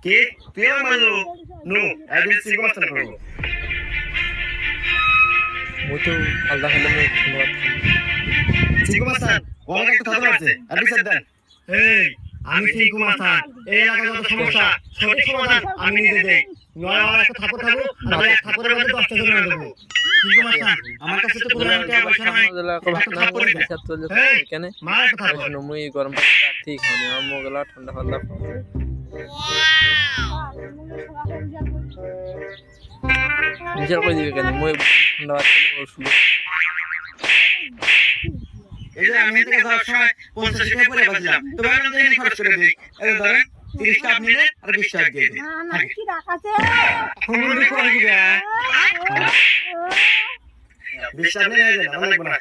কে তুই মানো নো একদিন সিঙ্গো মাস্টার করব মই তো আলাদা খেলে মই ধন্যবাদ সিঙ্গো মাস্টার ওয়ালা একটা কথা আছে আর বিচার দেন এই আমি সিঙ্গো মাস্টার এই এলাকার যত সমস্যা সঠিক সমাধান আমি নিজে দেই নয় আমার একটা থাপড় খাবো আর এক থাপড়ের মধ্যে 10টা জন মেরে দেবো সিঙ্গো মাস্টার আমার কাছে তো কোনো টাকা পয়সা নাই হিসাব চলে এখানে মার একটা থাপড় মই গরম ঠিক হয়নি আমার মোগলা ঠান্ডা ঠান্ডা বিচার করে দিবে কেন মই ঠান্ডা শুরু এই যে আমি থেকে যাওয়ার সময় 50 টাকা পরে বাঁচলাম তো ভাবলাম যে এনে খরচ করে দিই এই ধরেন 30 টাকা আপনি নেন আর 20 টাকা দিয়ে দিন না কি রাখাছে ফোন করে দিবে 20 টাকা নিয়ে যান আমার লাগবে না